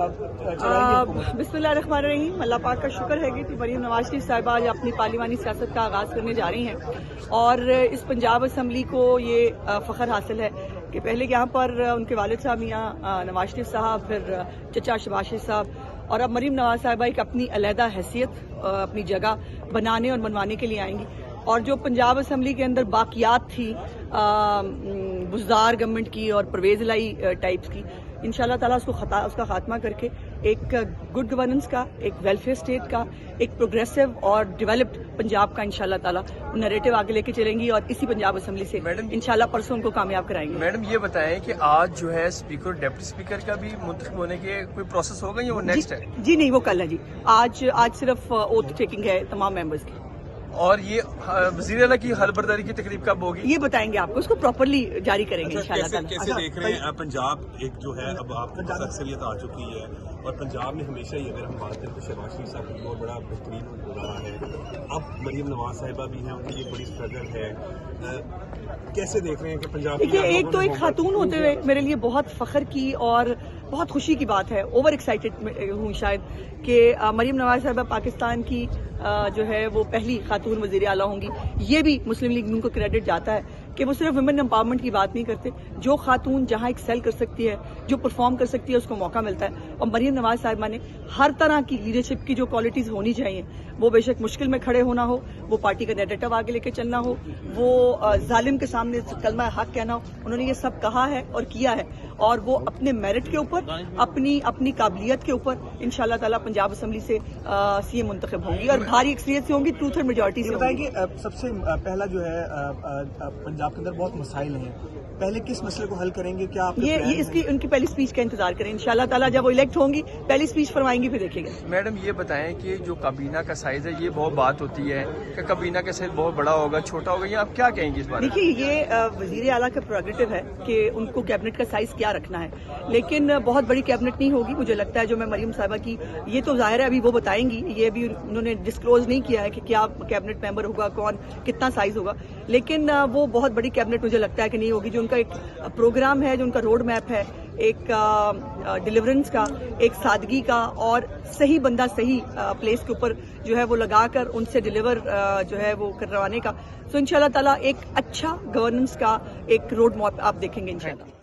बिस्मिल्लाहिर्रहमानिर्रहीम। अल्लाह पाक का शुक्र है कि मरीम नवाज शरीफ साहिबा आज अपनी पार्लिमानी सियासत का आगाज़ करने जा रही हैं और इस पंजाब असम्बली को ये फ़ख्र हासिल है कि पहले यहाँ पर उनके वालिद साहब मियाँ नवाज शरीफ साहब, फिर चचा शहबाज शरीफ साहब और अब मरीम नवाज साहिबा एक अपनी अलहदा हैसियत अपनी जगह बनाने और मनवाने के लिए आएंगी। और जो पंजाब असम्बली के अंदर बाकियात थी बुज़दार गवर्नमेंट की और परवेज़ लाई टाइप्स की, इंशाल्लाह ताला उसका खात्मा करके एक गुड गवर्नेंस का, एक वेलफेयर स्टेट का, एक प्रोग्रेसिव और डेवलप्ड पंजाब का इंशाल्लाह ताला नैरेटिव आगे लेके चलेंगी और इसी पंजाब असम्बली से इंशाल्लाह परसों उनको कामयाब कराएंगे। मैडम ये बताएं कि आज जो है स्पीकर और डिप्टी स्पीकर का भी मुंतखब होने के कोई प्रोसेस होगा या वो नेक्स्ट है? जी नहीं, वो कल है जी। आज सिर्फ ओथ टेकिंग है तमाम मेंबर्स की। और ये वज़ीर आला की हलबरदारी की तकरीब कब होगी? ये बताएंगे आपको, उसको प्रॉपरली जारी करेंगे इंशाल्लाह। कैसे देख रहे हैं पंजाब एक जो है अब आपको अक्सरियत आ चुकी है और पंजाब में हमेशा ही अगर हम बात करें तो शहबाज शरीफ साहब का बहुत बड़ा बेहतरीन गुजारा है, अब मरीम नवाज साहिबा भी हैं, उनकी एक बड़ी स्ट्रगल है। कैसे देख रहे हैं कि पंजाब देखिए, एक तो एक खातून होते हुए मेरे लिए बहुत फख्र की और बहुत खुशी की बात है, ओवर एक्साइटेड हूँ शायद कि मरीम नवाज साहिबा पाकिस्तान की जो है वो पहली खातून वज़ीर आला होंगी। ये भी मुस्लिम लीग नून को क्रेडिट जाता है कि वो सिर्फ वुमेन एम्पावरमेंट की बात नहीं करते, जो खातून जहाँ एक्सेल कर सकती है, जो परफॉर्म कर सकती है, उसको मौका मिलता है। और मरीम नवाज साहिबा ने हर तरह की लीडरशिप की जो क्वालिटीज़ होनी चाहिए, वो बेशक मुश्किल में खड़े होना हो, वो पार्टी का नैरेटिव आगे लेके चलना हो, वो जालिम के सामने कलमा हक कहना हो, उन्होंने ये सब कहा है और किया है। और वो अपने मेरिट के ऊपर, अपनी काबिलियत के ऊपर इंशाल्लाह ताला पंजाब असम्बली से सीएम मुंतखब होंगी और भारी एक्सपीरियंस से होंगी, टू थर्ड मेजॉरिटी से होंगी। सबसे पहला जो है पंजाब के अंदर बहुत मसाइल हैं, पहले किस मसले को हल करेंगे? क्या आप ये इसकी उनकी पहली स्पीच का इंतजार करें इंशाल्लाह ताला। जब वो इलेक्ट होंगी पहली स्पीच फरमाएंगी, फिर देखेंगे। मैडम ये बताएं कि जो काबीना का साइज है, ये बहुत बात होती है कि काबीना का साइज बहुत बड़ा होगा, छोटा होगा, ये आप क्या कहेंगे इस बारे में? देखिए, ये वजीर आला का प्रोग्रेटिव है कि उनको कैबिनेट का साइज क्या रखना है, लेकिन बहुत बड़ी कैबिनेट नहीं होगी मुझे लगता है। जो मैं मरीम साहिबा की, ये तो जाहिर है अभी वो बताएंगी, ये भी उन्होंने डिस्क्लोज नहीं किया है कि क्या कैबिनेट मेंबर होगा, कौन कितना साइज होगा, लेकिन वो बहुत बड़ी कैबिनेट मुझे लगता है कि नहीं होगी। जो उनका एक प्रोग्राम है, जो उनका रोड मैप है, एक डिलीवरेंस का, एक सादगी का और सही बंदा सही प्लेस के ऊपर जो है वो लगाकर उनसे डिलीवर जो है वो करवाने का, तो इंशाल्लाह ताला एक अच्छा गवर्नेंस का एक रोड मैप आप देखेंगे इंशाल्लाह।